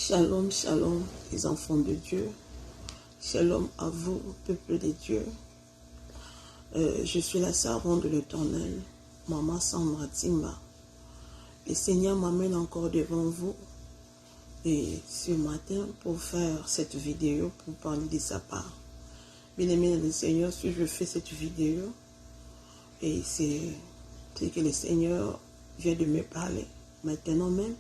Shalom, shalom, les enfants de Dieu. Shalom à vous, peuple de Dieu. Je suis la servante de l'Éternel, Maman Sandra Timba. Le Seigneur m'amène encore devant vous et ce matin pour faire cette vidéo, pour parler de sa part. Bien-aimé dans le Seigneur, si je fais cette vidéo, et c'est que le Seigneur vient de me parler maintenant même,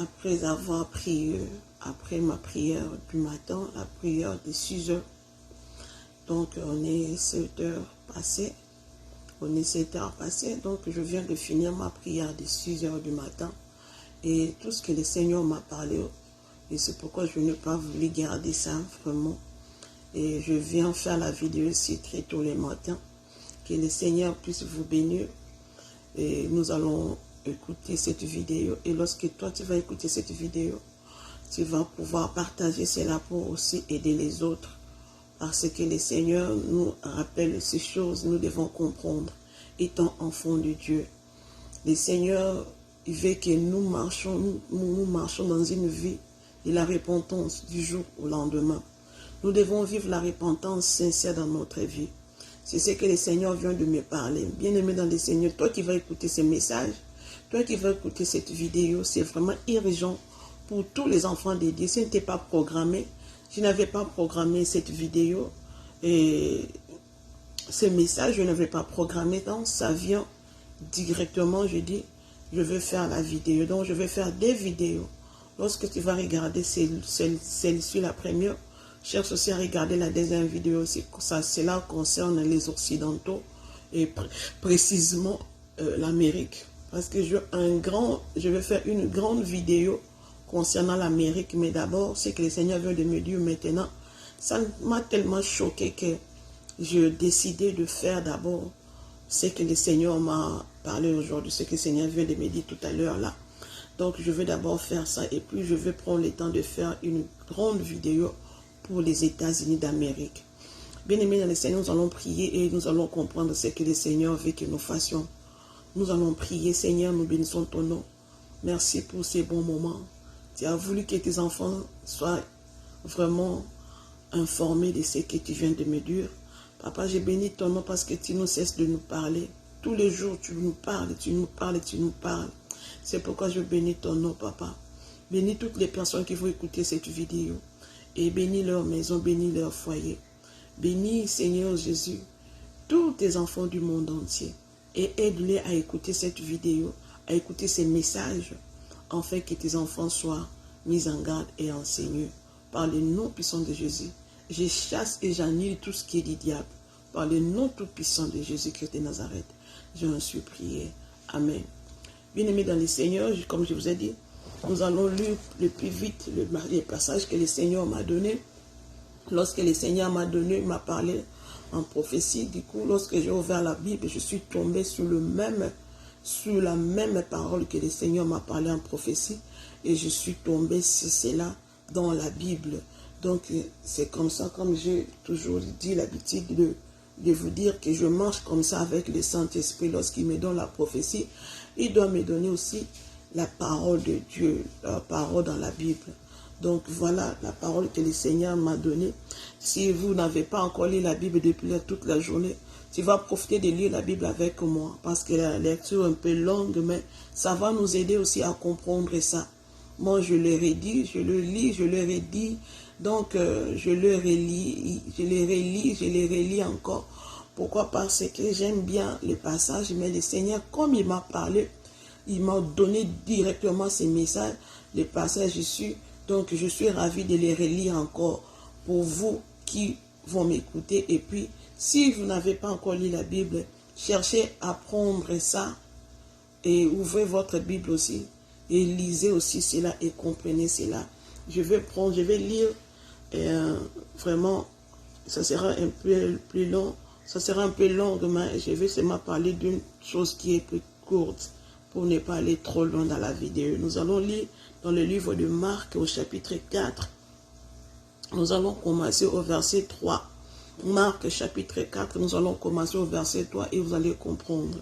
après avoir prié, après ma prière du matin, la prière de 6 heures. Donc on est 7 heures passées. Donc je viens de finir ma prière de 6 heures du matin. Et tout ce que le Seigneur m'a parlé, et c'est pourquoi je n'ai pas voulu garder ça vraiment. Et je viens faire la vidéo ici très tôt le matin. Que le Seigneur puisse vous bénir. Et nous allons écouter cette vidéo. Et lorsque toi tu vas écouter cette vidéo, tu vas pouvoir partager cela pour aussi aider les autres. Parce que le Seigneur nous rappelle ces choses, nous devons comprendre, étant enfants de Dieu. Le Seigneur, il veut que nous marchons dans une vie de la repentance du jour au lendemain. Nous devons vivre la repentance sincère dans notre vie. C'est ce que le Seigneur vient de me parler. Bien-aimé dans le Seigneur, toi qui vas écouter ce message, toi qui vas écouter cette vidéo, c'est vraiment urgent pour tous les enfants de Dieu. Ce n'était pas programmé. Je n'avais pas programmé cette vidéo. Et ce message, je n'avais pas programmé. Donc, ça vient directement. Je dis, je veux faire la vidéo. Donc, je vais faire des vidéos. Lorsque tu vas regarder celle-ci, la première, cherche aussi à regarder la deuxième vidéo. Cela concerne les Occidentaux et précisément l'Amérique. Parce que je vais faire une grande vidéo concernant l'Amérique. Mais d'abord, c'est que le Seigneur vient de me dire maintenant. Ça m'a tellement choqué que j'ai décidé de faire d'abord ce que le Seigneur m'a parlé aujourd'hui. Ce que le Seigneur vient de me dire tout à l'heure là. Donc, je vais d'abord faire ça. Et puis, je vais prendre le temps de faire une grande vidéo pour les États-Unis d'Amérique. Bien-aimés dans le Seigneur, nous allons prier et nous allons comprendre ce que le Seigneur veut que nous fassions. Nous allons prier, Seigneur, nous bénissons ton nom. Merci pour ces bons moments. Tu as voulu que tes enfants soient vraiment informés de ce que tu viens de me dire. Papa, j'ai béni ton nom parce que tu ne cesses de nous parler. Tous les jours, tu nous parles, tu nous parles, tu nous parles. C'est pourquoi je bénis ton nom, Papa. Bénis toutes les personnes qui vont écouter cette vidéo. Et bénis leur maison, bénis leur foyer. Bénis, Seigneur Jésus, tous tes enfants du monde entier. Et aide-les à écouter cette vidéo, à écouter ces messages, afin que tes enfants soient mis en garde et enseignés. Par le nom puissant de Jésus, je chasse et j'annule tout ce qui est du diable. Par le nom tout puissant de Jésus-Christ de Nazareth, je en suis prié. Amen. Bien-aimés dans le Seigneur, comme je vous ai dit, nous allons lire le plus vite les passages que le Seigneur m'a donné. Lorsque le Seigneur m'a parlé en prophétie, du coup, lorsque j'ai ouvert la Bible, je suis tombé sur la même parole que le Seigneur m'a parlé en prophétie, et je suis tombé sur cela dans la Bible. Donc, c'est comme ça, comme j'ai toujours dit l'habitude de vous dire que je marche comme ça avec le Saint-Esprit. Lorsqu'il me donne la prophétie, il doit me donner aussi la parole de Dieu, la parole dans la Bible. Donc voilà la parole que le Seigneur m'a donnée. Si vous n'avez pas encore lu la Bible depuis toute la journée, tu vas profiter de lire la Bible avec moi. Parce que la lecture est un peu longue, mais ça va nous aider aussi à comprendre ça. Moi, je le redis, je le lis, je le redis. Donc, je le relis, je le relis encore. Pourquoi? Parce que j'aime bien les passages, mais le Seigneur, comme il m'a parlé, il m'a donné directement ces messages, les passages issus. Donc, je suis ravi de les relire encore pour vous qui vont m'écouter. Et puis, si vous n'avez pas encore lu la Bible, cherchez à prendre ça et ouvrez votre Bible aussi. Et lisez aussi cela et comprenez cela. Je vais lire vraiment, ça sera un peu plus long. Ça sera un peu long, mais je vais seulement parler d'une chose qui est plus courte pour ne pas aller trop loin dans la vidéo. Nous allons lire dans le livre de Marc au chapitre 4. Nous allons commencer au verset 3. Marc chapitre 4, nous allons commencer au verset 3 et vous allez comprendre.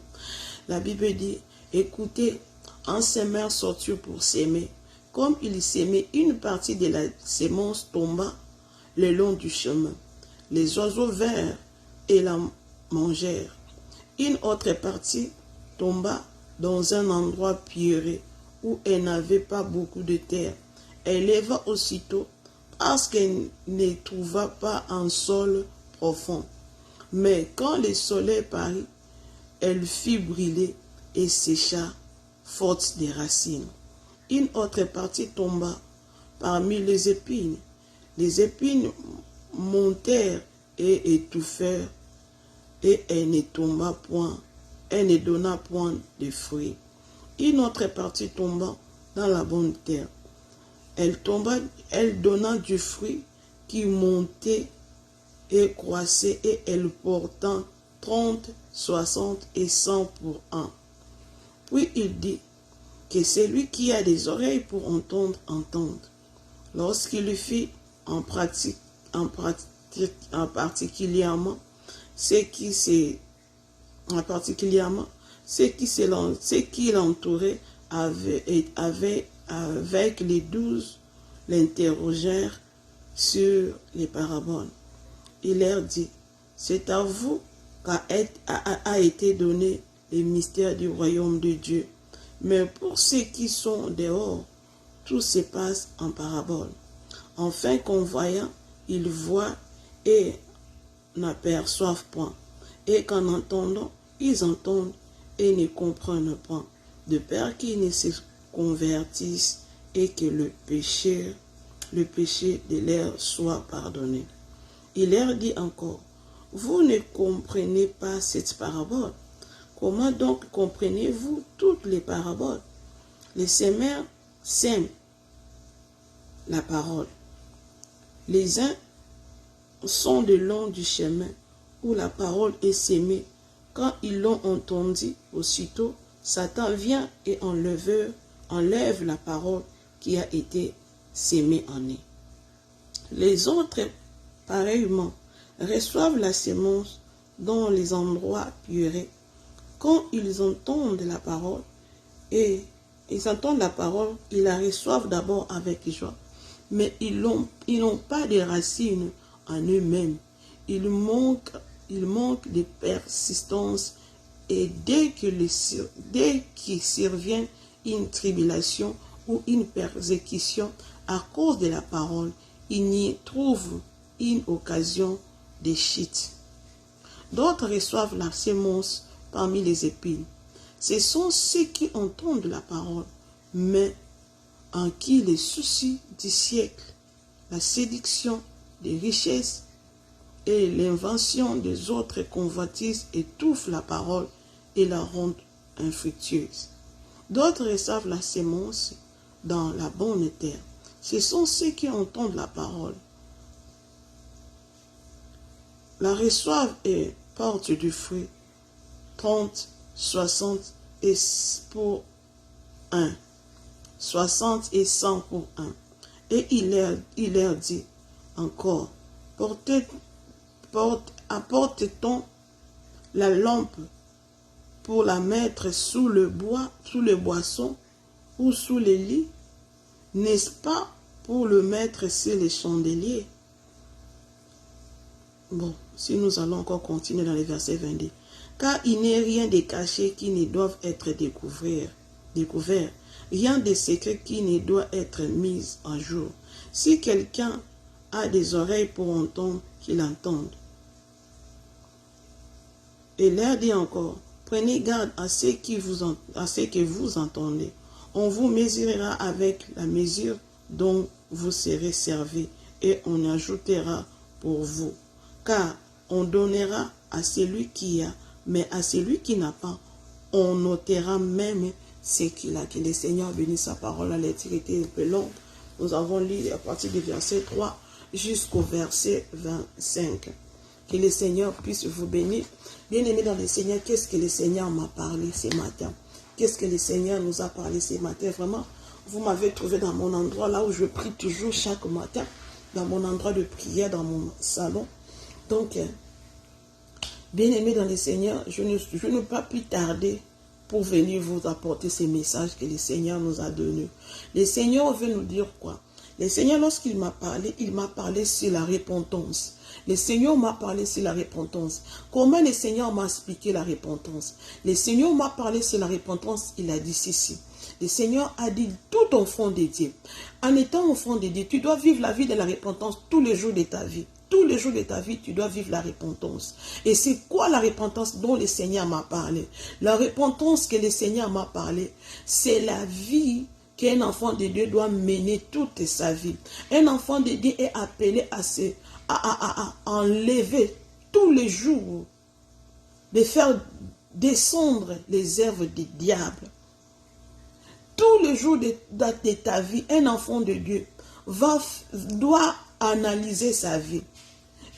La Bible dit, écoutez, un semeur sortit pour s'aimer. comme il s'aimait, une partie de la sémence tomba le long du chemin. Les oiseaux vinrent et la mangèrent. Une autre partie tomba dans un endroit pierreux où elle n'avait pas beaucoup de terre. Elle leva aussitôt parce qu'elle ne trouva pas un sol profond. Mais quand le soleil parut, elle fit brûler et sécha, faute des racines. Une autre partie tomba parmi les épines. Les épines montèrent et étouffèrent, et elle ne tomba point, elle ne donna point de fruits. Une autre partie tomba dans la bonne terre. Elle donna du fruit qui montait et croissait, et elle porta 30, 60 et 100 pour un. Puis il dit que celui qui a des oreilles pour entendre, entende. Lorsqu'il fit en particulièrement ce qui l'entourait avec les 12 l'interrogèrent sur les paraboles. Il leur dit, c'est à vous qu'a été donné le mystère du royaume de Dieu. Mais pour ceux qui sont dehors, tout se passe en parabole. Enfin qu'en voyant, ils voient et n'aperçoivent point. Et qu'en entendant, ils entendent et ne comprennent point. De peur qu'ils ne se convertissent et que le péché de leur soit pardonné. Il leur dit encore, vous ne comprenez pas cette parabole. Comment donc comprenez-vous toutes les paraboles? Les semeurs sèment la parole. Les uns sont le long du chemin où la parole est sémée. Quand ils l'ont entendu, aussitôt, Satan vient et enlève la parole qui a été sémée en eux. Les autres, pareillement, reçoivent la sémence dans les endroits pierreux. Quand ils entendent la parole, ils la reçoivent d'abord avec joie, mais ils n'ont pas de racines en eux-mêmes. Ils manquent de persistance, et dès qu'il survient une tribulation ou une persécution à cause de la parole, ils y trouvent une occasion de chute. D'autres reçoivent la sémence parmi les épines. Ce sont ceux qui entendent la parole, mais en qui les soucis du siècle, la séduction des richesses et l'invention des autres convoitises étouffent la parole et la rendent infructueuse. D'autres reçoivent la sémence dans la bonne terre. Ce sont ceux qui entendent la parole, la reçoivent et portent du fruit, 30, 60 et pour un, 60 et 100 pour un. Et il leur dit encore, apporte-t-on la lampe pour la mettre sous le boisson ou sous le lit? N'est-ce pas pour le mettre sur les chandeliers? Bon, si nous allons encore continuer dans les versets 22. Car il n'est rien de caché qui ne doive être découvert, rien de secret qui ne doit être mis en jour. Si quelqu'un a des oreilles pour entendre, qu'il entende. Et leur dit encore, prenez garde à ce que vous entendez. On vous mesurera avec la mesure dont vous serez servis, et on ajoutera pour vous. Car on donnera à celui qui a, mais à celui qui n'a pas, on notera même ce qu'il a. Que le Seigneur bénisse sa parole. La lecture était un peu longue. Nous avons lu à partir du verset 3 jusqu'au verset 25. Que le Seigneur puisse vous bénir. Bien-aimés dans le Seigneur, qu'est-ce que le Seigneur m'a parlé ce matin? Qu'est-ce que le Seigneur nous a parlé ce matin? Vraiment, vous m'avez trouvé dans mon endroit, là où je prie toujours chaque matin, dans mon endroit de prière, dans mon salon. Donc, bien-aimés dans le Seigneur, je ne peux pas plus tarder pour venir vous apporter ces messages que le Seigneur nous a donnés. Le Seigneur veut nous dire quoi? Le Seigneur, lorsqu'il m'a parlé sur la repentance. Le Seigneur m'a parlé sur la repentance. Comment le Seigneur m'a expliqué la repentance? Le Seigneur m'a parlé sur la repentance, il a dit ceci. Le Seigneur a dit, tout enfant de Dieu, en étant enfant de Dieu, tu dois vivre la vie de la repentance tous les jours de ta vie. Tous les jours de ta vie, tu dois vivre la repentance. Et c'est quoi la repentance dont le Seigneur m'a parlé? La repentance que le Seigneur m'a parlé, c'est la vie qu'un enfant de Dieu doit mener toute sa vie. Un enfant de Dieu est appelé à enlever tous les jours, de faire descendre les œuvres du diable. Tous les jours de ta vie, un enfant de Dieu doit analyser sa vie.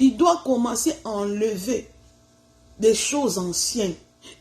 Il doit commencer à enlever des choses anciennes.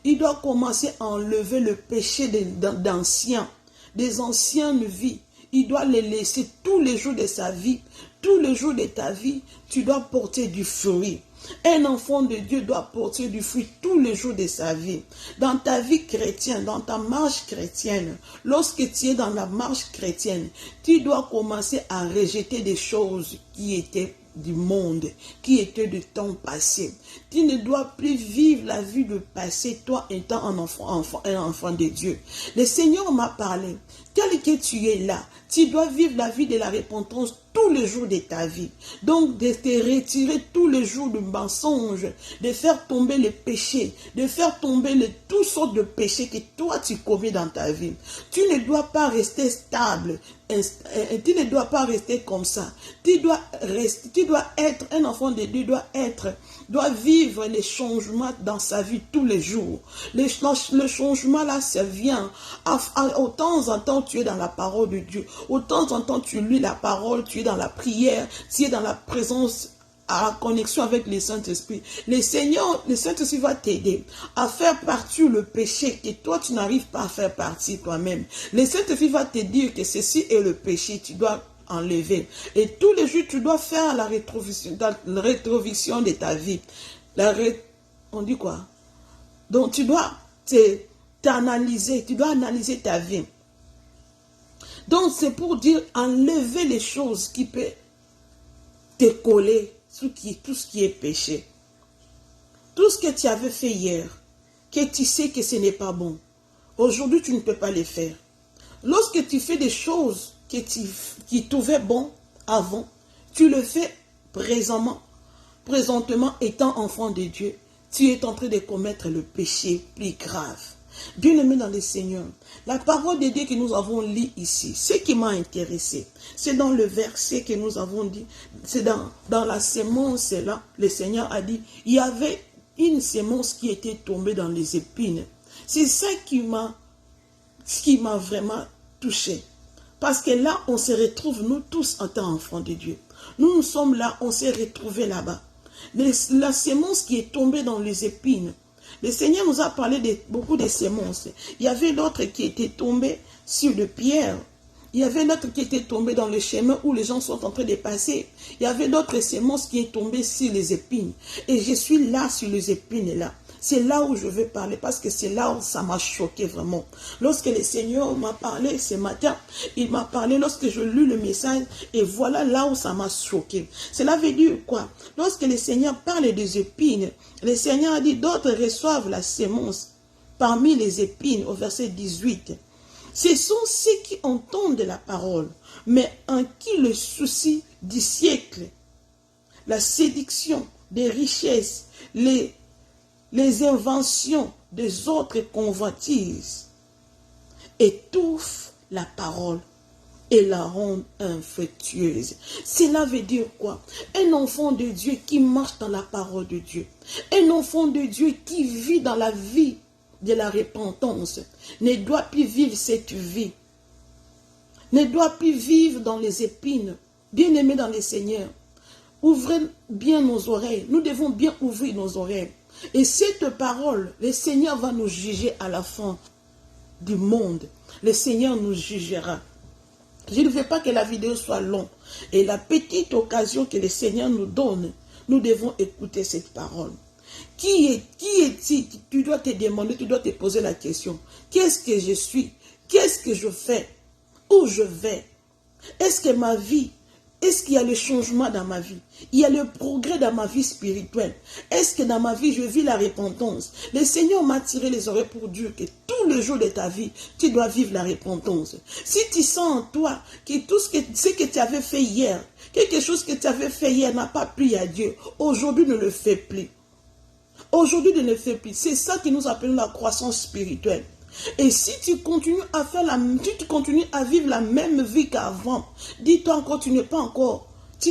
Il doit commencer à enlever le péché d'anciens, des anciennes vies. Il doit les laisser tous les jours de sa vie. Tous les jours de ta vie, tu dois porter du fruit. Un enfant de Dieu doit porter du fruit tous les jours de sa vie. Dans ta vie chrétienne, dans ta marche chrétienne, lorsque tu es dans la marche chrétienne, tu dois commencer à rejeter des choses qui étaient du monde, qui étaient du temps passé. Tu ne dois plus vivre la vie du passé, toi étant un enfant de Dieu. Le Seigneur m'a parlé. Tel que tu es là, tu dois vivre la vie de la repentance tous les jours de ta vie. Donc, de te retirer tous les jours du mensonge, de faire tomber les péchés, de faire tomber toutes sortes de péchés que toi tu commets dans ta vie. Tu ne dois pas rester stable, tu ne dois pas rester comme ça. Tu dois être un enfant de Dieu, doit vivre les changements dans sa vie tous les jours. Le changement là, ça vient. Au temps en temps, tu es dans la parole de Dieu. Au temps en temps, tu lis la parole, tu es dans la prière, tu es dans la présence, à la connexion avec le Saint-Esprit. Le Saint-Esprit va t'aider à faire partir le péché que toi, tu n'arrives pas à faire partir toi-même. Le Saint-Esprit va te dire que ceci est le péché, tu dois enlever. Et tous les jours, tu dois faire la rétrovision de ta vie. On dit quoi? Donc, tu dois t'analyser, tu dois analyser ta vie. Donc, c'est pour dire enlever les choses qui peuvent te coller, tout ce qui est péché. Tout ce que tu avais fait hier, que tu sais que ce n'est pas bon. Aujourd'hui, tu ne peux pas les faire. Lorsque tu fais des choses qui trouvaient bon avant, tu le fais présentement étant enfant de Dieu, tu es en train de commettre le péché plus grave. Bien-aimé dans le Seigneur, la parole de Dieu que nous avons lue ici, ce qui m'a intéressé, c'est dans le verset que nous avons dit, c'est dans la sémence là, le Seigneur a dit, il y avait une sémence qui était tombée dans les épines. C'est ça qui m'a vraiment touché. Parce que là, on se retrouve, nous tous, en tant qu'enfants de Dieu. Nous sommes là, on s'est retrouvés là-bas. La sémence qui est tombée dans les épines, le Seigneur nous a parlé de beaucoup de semences. Il y avait d'autres qui étaient tombés sur des pierres. Il y avait d'autres qui étaient tombés dans le chemin où les gens sont en train de passer. Il y avait d'autres semences qui sont tombées sur les épines. Et je suis là sur les épines là. C'est là où je veux parler parce que c'est là où ça m'a choqué vraiment. Lorsque le Seigneur m'a parlé ce matin, il m'a parlé lorsque je lus le message et voilà là où ça m'a choqué. Cela veut dire quoi? Lorsque le Seigneur parle des épines, le Seigneur a dit d'autres reçoivent la sémence parmi les épines au verset 18. Ce sont ceux qui entendent la parole, mais en qui le souci du siècle, la séduction des richesses, les inventions des autres convoitises étouffent la parole et la rendent infructueuse. Cela veut dire quoi? Un enfant de Dieu qui marche dans la parole de Dieu, un enfant de Dieu qui vit dans la vie de la repentance, ne doit plus vivre cette vie, ne doit plus vivre dans les épines. Bien-aimés dans le Seigneur, ouvrez bien nos oreilles, nous devons bien ouvrir nos oreilles. Et cette parole, le Seigneur va nous juger à la fin du monde. Le Seigneur nous jugera. Je ne veux pas que la vidéo soit longue. Et la petite occasion que le Seigneur nous donne, nous devons écouter cette parole. Qui est-il? Tu dois te demander, tu dois te poser la question. Qu'est-ce que je suis? Qu'est-ce que je fais? Où je vais? Est-ce que ma vie, est-ce qu'il y a le changement dans ma vie? Il y a le progrès dans ma vie spirituelle. Est-ce que dans ma vie, je vis la repentance? Le Seigneur m'a tiré les oreilles pour dire que tous les jours de ta vie, tu dois vivre la repentance. Si tu sens en toi que tout ce que tu avais fait hier, quelque chose que tu avais fait hier n'a pas plu à Dieu, aujourd'hui ne le fais plus. Aujourd'hui ne le fais plus. C'est ça que nous appelons la croissance spirituelle. Et si tu continues à faire tu continues à vivre la même vie qu'avant, dis-toi encore, tu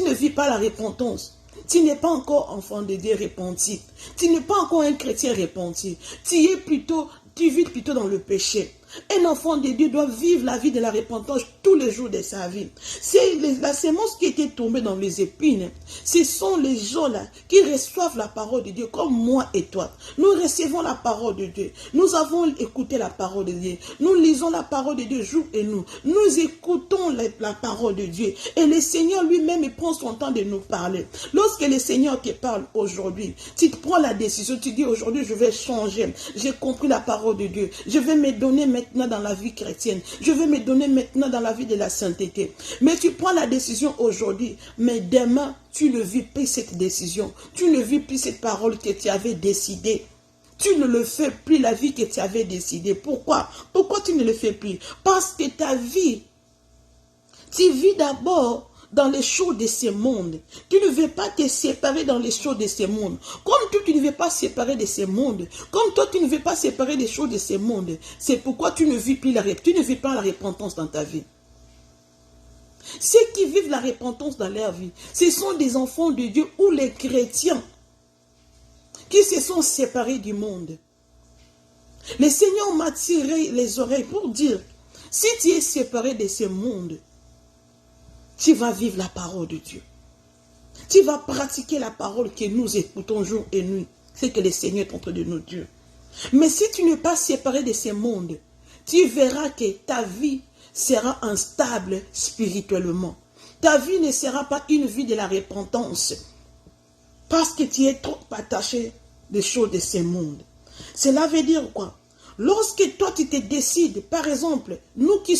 ne vis pas la repentance. Tu n'es pas encore enfant de Dieu repenti. Tu n'es pas encore un chrétien repenti. Tu vis plutôt dans le péché. Un enfant de Dieu doit vivre la vie de la repentance tous les jours de sa vie. C'est la sémence qui était tombée dans les épines. Ce sont les gens-là qui reçoivent la parole de Dieu, comme moi et toi. Nous recevons la parole de Dieu. Nous avons écouté la parole de Dieu. Nous lisons la parole de Dieu jour et nuit. Nous écoutons la parole de Dieu. Et le Seigneur lui-même prend son temps de nous parler. Lorsque le Seigneur te parle aujourd'hui, tu te prends la décision, tu dis aujourd'hui je vais changer. J'ai compris la parole de Dieu. Je vais me donner maintenant dans la vie chrétienne. Je vais me donner maintenant dans la vie de la sainteté. Mais tu prends la décision aujourd'hui, mais demain, tu ne vis plus cette décision. Tu ne vis plus cette parole que tu avais décidée. Tu ne le fais plus la vie que tu avais décidée. Pourquoi? Pourquoi tu ne le fais plus? Parce que ta vie, tu vis d'abord dans les choses de ce monde. Tu ne veux pas te séparer dans les choses de ce monde. Comme toi, tu ne veux pas séparer de ce monde. Comme toi, tu ne veux pas séparer des choses de ce monde. C'est pourquoi tu ne vis pas la repentance dans ta vie. Ceux qui vivent la repentance dans leur vie, ce sont des enfants de Dieu ou les chrétiens qui se sont séparés du monde. Le Seigneur m'a tiré les oreilles pour dire, si tu es séparé de ce monde, tu vas vivre la parole de Dieu. Tu vas pratiquer la parole que nous écoutons jour et nuit. C'est que le Seigneur est en train de nous dire. Mais si tu n'es pas séparé de ce monde, tu verras que ta vie sera instable spirituellement. Ta vie ne sera pas une vie de la repentance. Parce que tu es trop attaché des choses de ce monde. Cela veut dire quoi? Lorsque toi tu te décides, par exemple, nous qui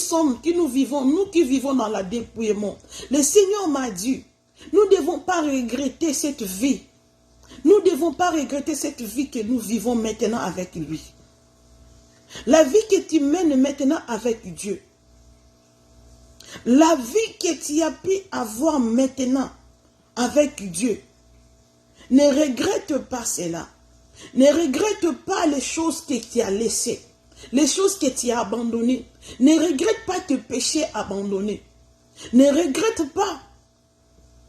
vivons dans la dépouillement, le Seigneur m'a dit, nous ne devons pas regretter cette vie. Nous ne devons pas regretter cette vie que nous vivons maintenant avec lui. La vie que tu mènes maintenant avec Dieu. La vie que tu as pu avoir maintenant avec Dieu. Ne regrette pas cela. Ne regrette pas les choses que tu as laissées, les choses que tu as abandonnées. Ne regrette pas tes péchés abandonnés. Ne regrette pas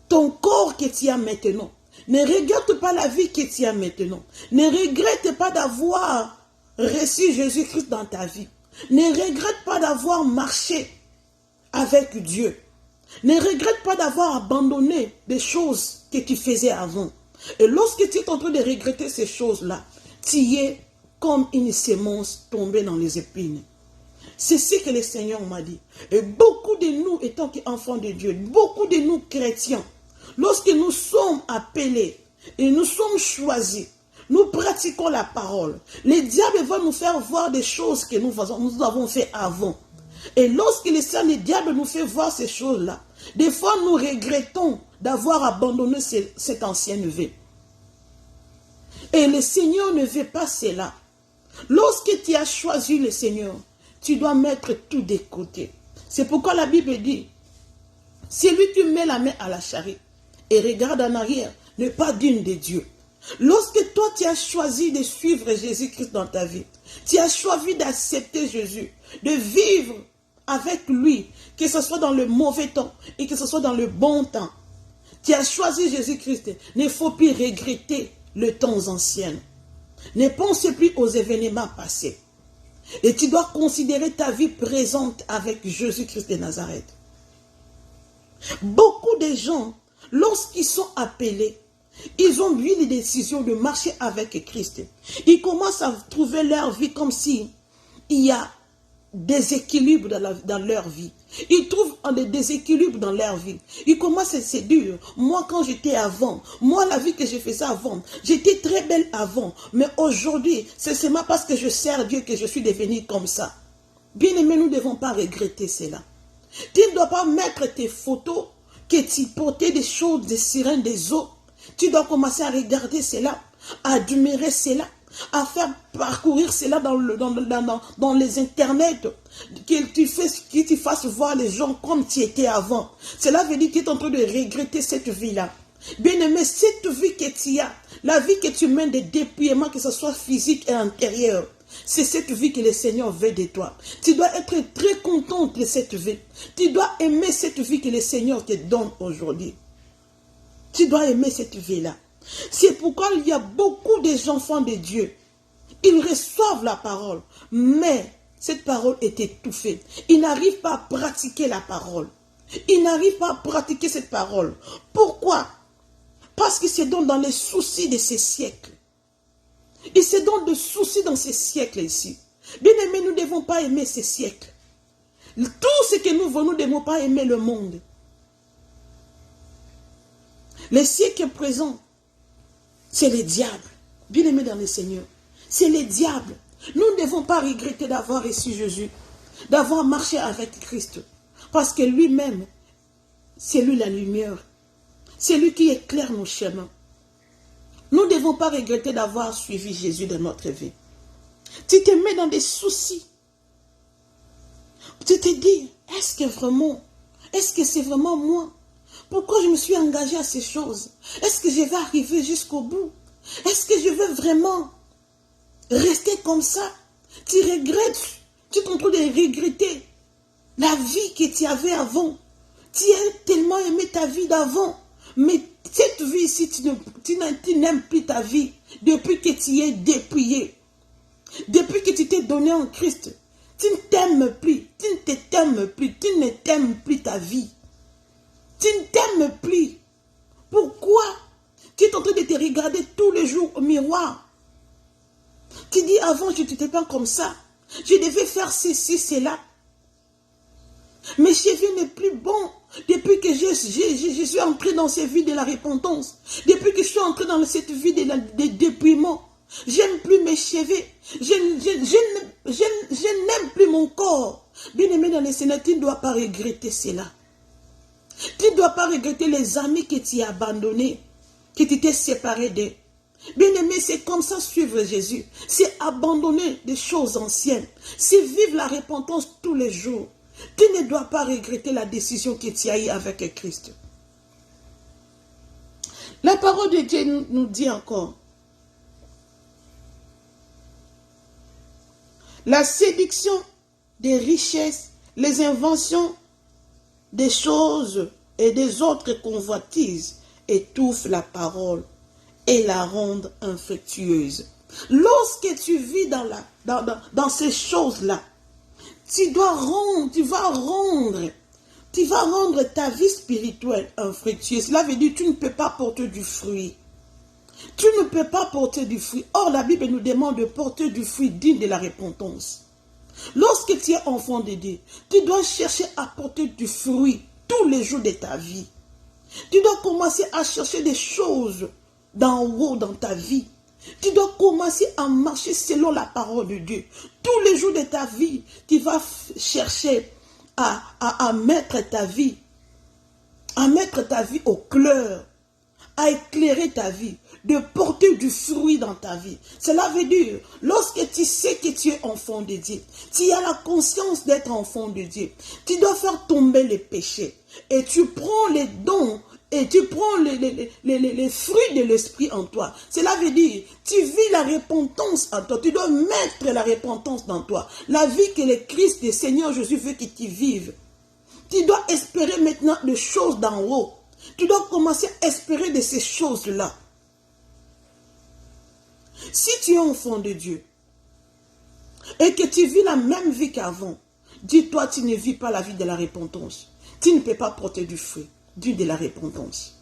ton corps que tu as maintenant. Ne regrette pas la vie que tu as maintenant. Ne regrette pas d'avoir reçu Jésus-Christ dans ta vie. Ne regrette pas d'avoir marché avec Dieu. Ne regrette pas d'avoir abandonné des choses que tu faisais avant. Et lorsque tu es en train de regretter ces choses-là, tu es comme une sémence tombée dans les épines. C'est ce que le Seigneur m'a dit. Et beaucoup de nous, étant enfants de Dieu, beaucoup de nous chrétiens, lorsque nous sommes appelés et nous sommes choisis, nous pratiquons la parole. Le diable va nous faire voir des choses que nous avons fait avant. Et lorsque le diable nous fait voir ces choses-là, des fois nous regrettons d'avoir abandonné cette ancienne vie. Et le Seigneur ne veut pas cela. Lorsque tu as choisi le Seigneur, tu dois mettre tout de côté. C'est pourquoi la Bible dit, si lui tu mets la main à la charrue et regarde en arrière, n'est pas digne de Dieu. Lorsque toi tu as choisi de suivre Jésus-Christ dans ta vie, tu as choisi d'accepter Jésus, de vivre avec lui, que ce soit dans le mauvais temps et que ce soit dans le bon temps. Tu as choisi Jésus-Christ. Il ne faut plus regretter le temps ancien. Ne pense plus aux événements passés. Et tu dois considérer ta vie présente avec Jésus-Christ de Nazareth. Beaucoup de gens, lorsqu'ils sont appelés, ils ont pris les décisions de marcher avec Christ. Ils commencent à trouver leur vie comme si il y a déséquilibre dans leur vie. Ils trouvent des déséquilibres dans leur vie. Ils commencent à se dire, moi quand j'étais avant, moi la vie que je faisais avant, j'étais très belle avant, mais aujourd'hui, c'est seulement parce que je sers Dieu que je suis devenue comme ça. Bien aimé, nous ne devons pas regretter cela. Tu ne dois pas mettre tes photos que tu portais des choses, des sirènes, des eaux. Tu dois commencer à regarder cela, à admirer cela, à faire parcourir cela dans les internets, que tu fasses voir les gens comme tu étais avant. Cela veut dire que tu es en train de regretter cette vie-là. Bien aimé, cette vie que tu as, la vie que tu mènes de dépouillement, que ce soit physique et intérieur, c'est cette vie que le Seigneur veut de toi. Tu dois être très contente de cette vie. Tu dois aimer cette vie que le Seigneur te donne aujourd'hui. Tu dois aimer cette vie-là. C'est pourquoi il y a beaucoup d'enfants de Dieu. Ils reçoivent la parole, mais cette parole est étouffée. Ils n'arrivent pas à pratiquer la parole. Ils n'arrivent pas à pratiquer cette parole. Pourquoi? Parce qu'ils se donnent dans les soucis de ces siècles. Ils se donnent des soucis dans ces siècles ici. Bien aimés, nous ne devons pas aimer ces siècles. Tout ce que nous voulons, nous ne devons pas aimer le monde. Les siècles présents, c'est le diable. Bien aimé dans le Seigneur, c'est le diable. Nous ne devons pas regretter d'avoir reçu Jésus, d'avoir marché avec Christ. Parce que lui-même, c'est lui la lumière. C'est lui qui éclaire nos chemins. Nous ne devons pas regretter d'avoir suivi Jésus dans notre vie. Tu te mets dans des soucis. Tu te dis, est-ce que c'est vraiment moi? Pourquoi je me suis engagé à ces choses? Est-ce que je vais arriver jusqu'au bout? Est-ce que je veux vraiment rester comme ça? Tu regrettes, tu es en train de regretter la vie que tu avais avant. Tu as tellement aimé ta vie d'avant. Mais cette vie ici, tu n'aimes plus ta vie depuis que tu es dépouillé. Depuis que tu t'es donné en Christ. Tu ne t'aimes plus, tu ne t'aimes plus, tu ne t'aimes plus ta vie. Tu ne t'aimes plus. Pourquoi? Tu es en train de te regarder tous les jours au miroir. Tu dis avant je n'étais pas comme ça. Je devais faire ceci, cela. Mes cheveux n'est plus bon. Depuis que je suis entré dans cette vie de la repentance. Depuis que je suis entré dans cette vie de dépouillement. J'aime plus mes cheveux. Je n'aime plus mon corps. Bien aimé dans le Seigneur, tu ne dois pas regretter cela. Tu ne dois pas regretter les amis que tu as abandonnés, que tu t'es séparé d'eux. Bien aimé, c'est comme ça suivre Jésus. C'est abandonner des choses anciennes. C'est vivre la repentance tous les jours. Tu ne dois pas regretter la décision que tu as eue avec Christ. La parole de Dieu nous dit encore. La séduction des richesses, les inventions des choses et des autres convoitises étouffent la parole et la rendent infructueuse. Lorsque tu vis dans ces choses-là, tu vas rendre ta vie spirituelle infructueuse. Cela veut dire que tu ne peux pas porter du fruit. Tu ne peux pas porter du fruit. Or, la Bible nous demande de porter du fruit digne de la repentance. Lorsque tu es enfant de Dieu, tu dois chercher à porter du fruit tous les jours de ta vie. Tu dois commencer à chercher des choses d'en haut dans ta vie. Tu dois commencer à marcher selon la parole de Dieu. Tous les jours de ta vie, tu vas chercher à mettre ta vie au clair, à éclairer ta vie, de porter du fruit dans ta vie. Cela veut dire, lorsque tu sais que tu es enfant de Dieu, tu as la conscience d'être enfant de Dieu, tu dois faire tomber les péchés et tu prends les dons et tu prends les fruits de l'esprit en toi. Cela veut dire, tu vis la repentance en toi. Tu dois mettre la repentance dans toi. La vie que le Christ, le Seigneur Jésus veut que tu vives. Tu dois espérer maintenant des choses d'en haut. Tu dois commencer à espérer de ces choses-là. Si tu es enfant de Dieu et que tu vis la même vie qu'avant, dis-toi, tu ne vis pas la vie de la repentance. Tu ne peux pas porter du fruit. Dieu de la repentance.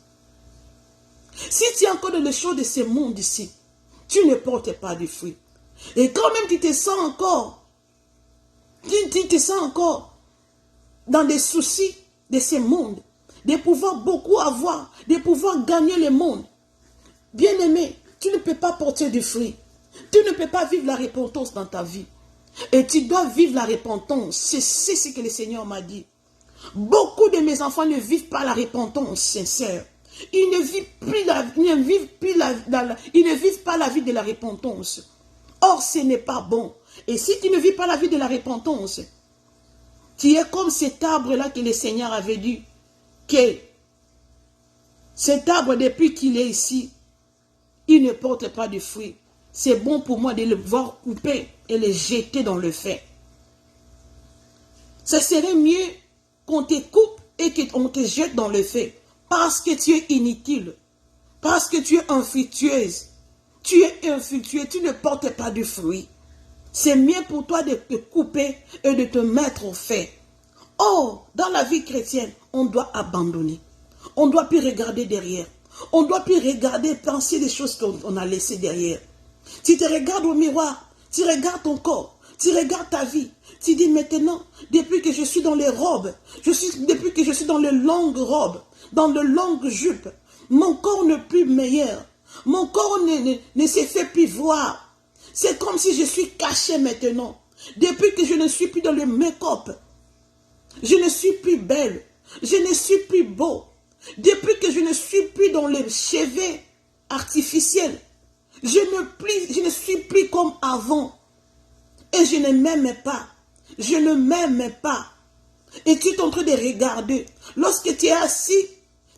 Si tu es encore dans les choses de ce monde ici, tu ne portes pas de fruits. Et quand même tu te sens encore Tu te sens encore dans des soucis de ce monde, de pouvoir beaucoup avoir, de pouvoir gagner le monde. Bien-aimé, tu ne peux pas porter du fruit. Tu ne peux pas vivre la repentance dans ta vie. Et tu dois vivre la repentance. C'est ce que le Seigneur m'a dit. Beaucoup de mes enfants ne vivent pas la repentance sincère. Ils ne vivent pas la vie de la repentance. Or, ce n'est pas bon. Et si tu ne vis pas la vie de la repentance, tu es comme cet arbre-là que le Seigneur avait dit, que cet arbre, depuis qu'il est ici, il ne porte pas de fruits. C'est bon pour moi de le voir couper et le jeter dans le feu. Ce serait mieux qu'on te coupe et qu'on te jette dans le feu. Parce que tu es inutile. Parce que tu es infructueuse. Tu es infructueux, tu ne portes pas de fruits. C'est mieux pour toi de te couper et de te mettre au feu. Or, dans la vie chrétienne, on doit abandonner. On ne doit plus regarder derrière. On ne doit plus regarder, penser des choses qu'on a laissées derrière. Tu te regardes au miroir, tu regardes ton corps, tu regardes ta vie. Tu dis maintenant, depuis que je suis dans les robes, depuis que je suis dans les longues robes, dans les longues jupes, mon corps n'est plus meilleur. Mon corps ne se fait plus voir. C'est comme si je suis caché maintenant. Depuis que je ne suis plus dans le make-up, je ne suis plus belle, je ne suis plus beau. Depuis que je ne suis plus dans les cheveux artificiels, je ne suis plus comme avant. Et je ne m'aime pas. Je ne m'aime pas. Et tu es en train de regarder. Lorsque tu es assis,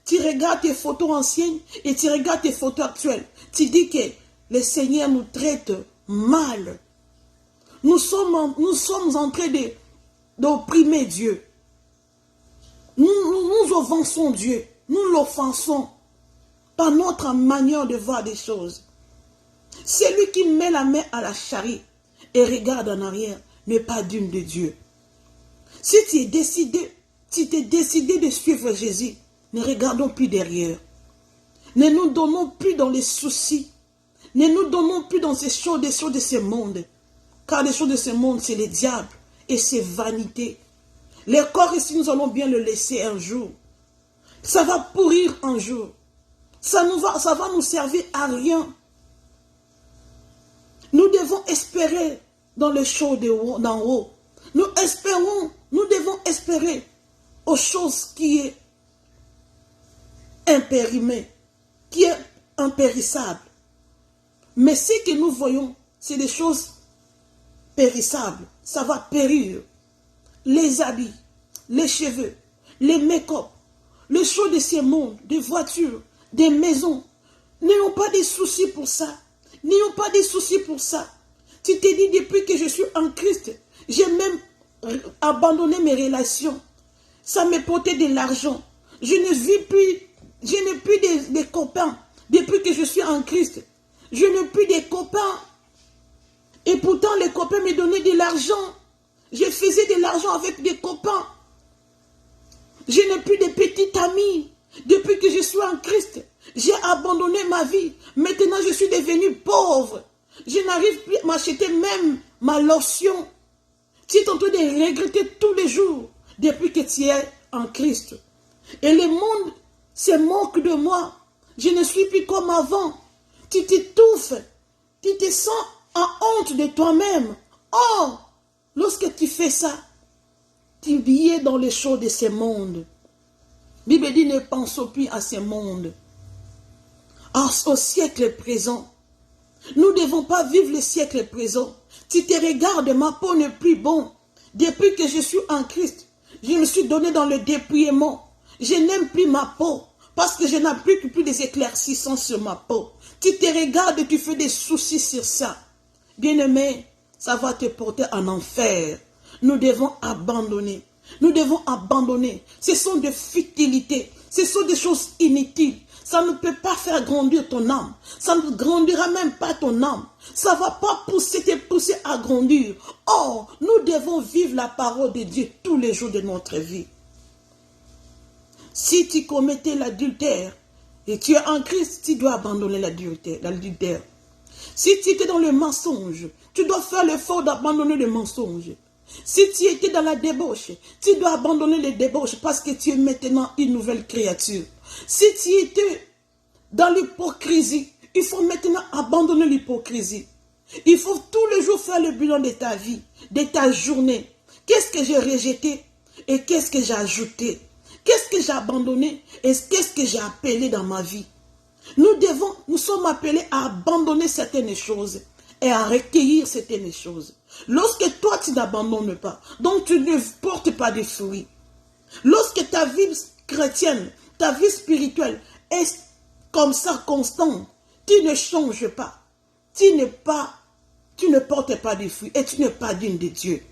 tu regardes tes photos anciennes et tu regardes tes photos actuelles. Tu dis que le Seigneur nous traite mal. Nous sommes en train d'opprimer Dieu. Nous offensons Dieu. Nous l'offensons par notre manière de voir des choses. Celui qui met la main à la charrie et regarde en arrière n'est pas digne de Dieu. Si tu t'es décidé de suivre Jésus, ne regardons plus derrière. Ne nous donnons plus dans les soucis. Ne nous donnons plus dans des choses de ce monde. Car les choses de ce monde, c'est le diable et c'est vanité. Le corps ici, nous allons bien le laisser un jour. Ça va pourrir un jour. Ça va nous servir à rien. Nous devons espérer dans les choses d'en haut. Nous devons espérer aux choses qui est impérimées, qui est impérissable. Mais ce que nous voyons, c'est des choses périssables. Ça va périr. Les habits, les cheveux, les make-up, les choses de ce monde, des voitures, des maisons. N'ayons pas de soucis pour ça. N'ayons pas de soucis pour ça. Tu t'es dit, depuis que je suis en Christ, j'ai même abandonné mes relations. Ça me portait de l'argent. Je n'ai plus de copains depuis que je suis en Christ. Je n'ai plus de copains. Et pourtant, les copains me donnaient de l'argent. Je faisais de l'argent avec des copains. Je n'ai plus de petits amis. Depuis que je suis en Christ, j'ai abandonné ma vie. Maintenant, je suis devenu pauvre. Je n'arrive plus à m'acheter même ma lotion. Tu es en train de regretter tous les jours depuis que tu es en Christ. Et le monde se moque de moi. Je ne suis plus comme avant. Tu t'étouffes. Tu te sens en honte de toi-même. Oh, lorsque tu fais ça, tu vis dans les choses de ce monde. La Bible dit, ne pensons plus à ce monde. Au siècle présent. Nous ne devons pas vivre le siècle présent. Tu te regardes, ma peau n'est plus bonne. Depuis que je suis en Christ, je me suis donné dans le dépouillement. Je n'aime plus ma peau parce que je n'applique plus des éclaircissants sur ma peau. Tu te regardes et tu fais des soucis sur ça. Bien-aimé, ça va te porter en enfer. Nous devons abandonner. Nous devons abandonner. Ce sont des futilités. Ce sont des choses inutiles. Ça ne peut pas faire grandir ton âme. Ça ne grandira même pas ton âme. Ça ne va pas te pousser à grandir. Or, nous devons vivre la parole de Dieu tous les jours de notre vie. Si tu commettais l'adultère et tu es en Christ, tu dois abandonner l'adultère. Si tu étais dans le mensonge, tu dois faire l'effort d'abandonner le mensonge. Si tu étais dans la débauche, tu dois abandonner les débauches parce que tu es maintenant une nouvelle créature. Si tu étais dans l'hypocrisie, il faut maintenant abandonner l'hypocrisie. Il faut tous les jours faire le bilan de ta vie, de ta journée. Qu'est-ce que j'ai rejeté et qu'est-ce que j'ai ajouté? Qu'est-ce que j'ai abandonné et qu'est-ce que j'ai appelé dans ma vie? Nous sommes appelés à abandonner certaines choses et à recueillir certaines choses. Lorsque toi tu n'abandonnes pas, donc tu ne portes pas de fruits. Lorsque ta vie chrétienne, ta vie spirituelle est comme ça constante, tu ne changes pas, tu ne portes pas de fruits et tu n'es pas digne de Dieu.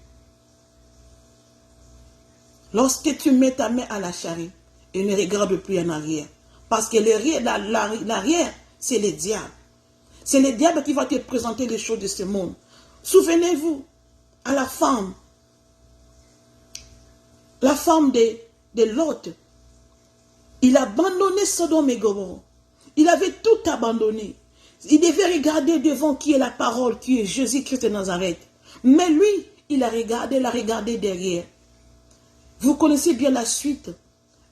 Lorsque tu mets ta main à la charrue et ne regarde plus en arrière, parce que l'arrière, c'est le diable. C'est le diable qui va te présenter les choses de ce monde. Souvenez-vous, à la femme de Lot, il a abandonné Sodome et Gomorrhe. Il avait tout abandonné. Il devait regarder devant qui est la parole, qui est Jésus-Christ de Nazareth. Mais lui, il a regardé derrière. Vous connaissez bien la suite.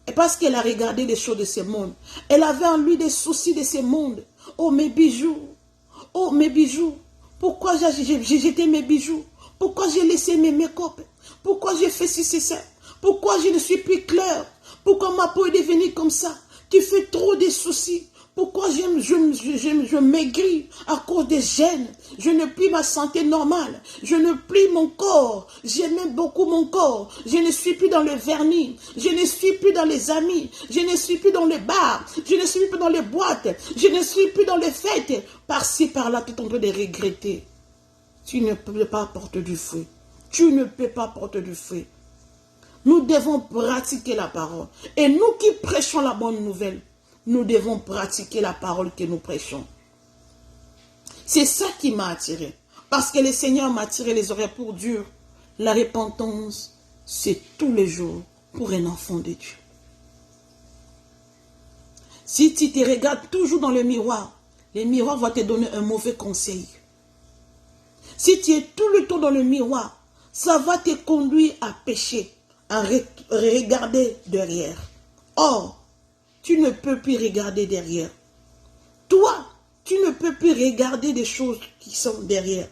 Et parce qu'elle a regardé les choses de ce monde, elle avait en lui des soucis de ce monde. Oh mes bijoux, oh mes bijoux. Pourquoi j'ai jeté mes bijoux? Pourquoi j'ai laissé mes make-up? Pourquoi j'ai fait ci, c'est ça? Pourquoi je ne suis plus claire? Pourquoi ma peau est devenue comme ça? Tu fais trop de soucis. Pourquoi je maigris à cause des gènes? Je n'ai plus ma santé normale. Je n'ai plus mon corps. J'aime beaucoup mon corps. Je ne suis plus dans le vernis. Je ne suis plus dans les amis. Je ne suis plus dans les bars. Je ne suis plus dans les boîtes. Je ne suis plus dans les fêtes. Par-ci, par-là, tu es en train de regretter. Tu ne peux pas porter du fruit. Tu ne peux pas porter du fruit. Nous devons pratiquer la parole. Et nous qui prêchons la bonne nouvelle, nous devons pratiquer la parole que nous prêchons. C'est ça qui m'a attiré. Parce que le Seigneur m'a tiré les oreilles pour dire, la repentance, c'est tous les jours pour un enfant de Dieu. Si tu te regardes toujours dans le miroir va te donner un mauvais conseil. Si tu es tout le temps dans le miroir, ça va te conduire à pécher, à regarder derrière. Or, tu ne peux plus regarder derrière. Toi, tu ne peux plus regarder des choses qui sont derrière.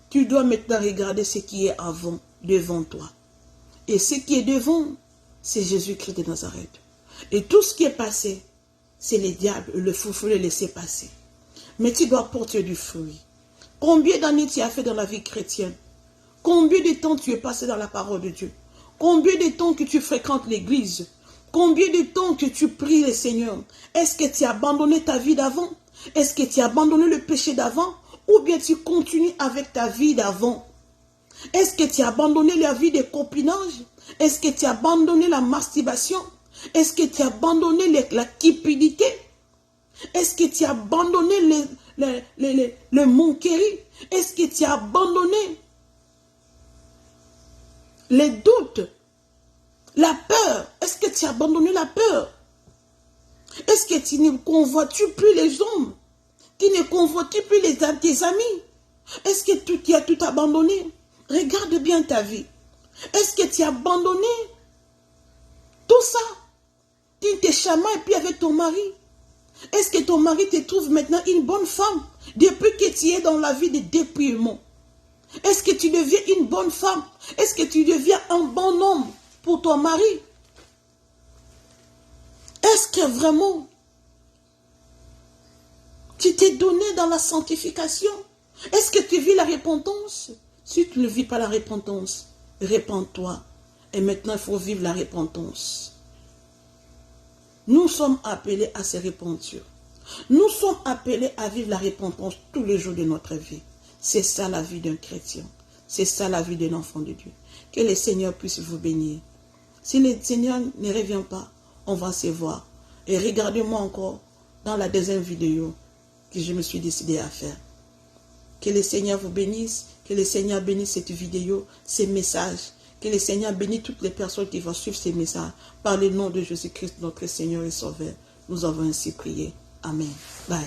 Tu dois maintenant regarder ce qui est avant, devant toi. Et ce qui est devant, c'est Jésus-Christ de Nazareth. Et tout ce qui est passé, c'est le diable, le fou le laisser passer. Mais tu dois porter du fruit. Combien d'années tu as fait dans la vie chrétienne? Combien de temps tu es passé dans la parole de Dieu? Combien de temps que tu fréquentes l'église? Combien de temps que tu pries le Seigneur? Est-ce que tu as abandonné ta vie d'avant? Est-ce que tu as abandonné le péché d'avant? Ou bien tu continues avec ta vie d'avant? Est-ce que tu as abandonné la vie de copinage? Est-ce que tu as abandonné la masturbation? Est-ce que tu as abandonné la cupidité? Est-ce que tu as abandonné le moquerie? Est-ce que tu as abandonné les doutes? La peur, est-ce que tu as abandonné la peur? Est-ce que tu ne convoites plus les hommes? Tu ne convoites plus tes amis? Est-ce que tu as tout abandonné? Regarde bien ta vie. Est-ce que tu as abandonné tout ça? Tu te chamailles puis avec ton mari. Est-ce que ton mari te trouve maintenant une bonne femme depuis que tu es dans la vie de dépouillement? Est-ce que tu deviens une bonne femme? Est-ce que tu deviens un bon homme pour ton mari? Est-ce que vraiment tu t'es donné dans la sanctification? Est-ce que tu vis la repentance? Si tu ne vis pas la repentance, repens-toi. Et maintenant, il faut vivre la repentance. Nous sommes appelés à se repentir. Nous sommes appelés à vivre la repentance tous les jours de notre vie. C'est ça la vie d'un chrétien. C'est ça la vie d'un enfant de Dieu. Que le Seigneur puisse vous bénir. Si le Seigneur ne revient pas, on va se voir. Et regardez-moi encore dans la deuxième vidéo que je me suis décidé à faire. Que le Seigneur vous bénisse. Que le Seigneur bénisse cette vidéo, ces messages. Que le Seigneur bénisse toutes les personnes qui vont suivre ces messages. Par le nom de Jésus-Christ, notre Seigneur et Sauveur. Nous avons ainsi prié. Amen. Bye.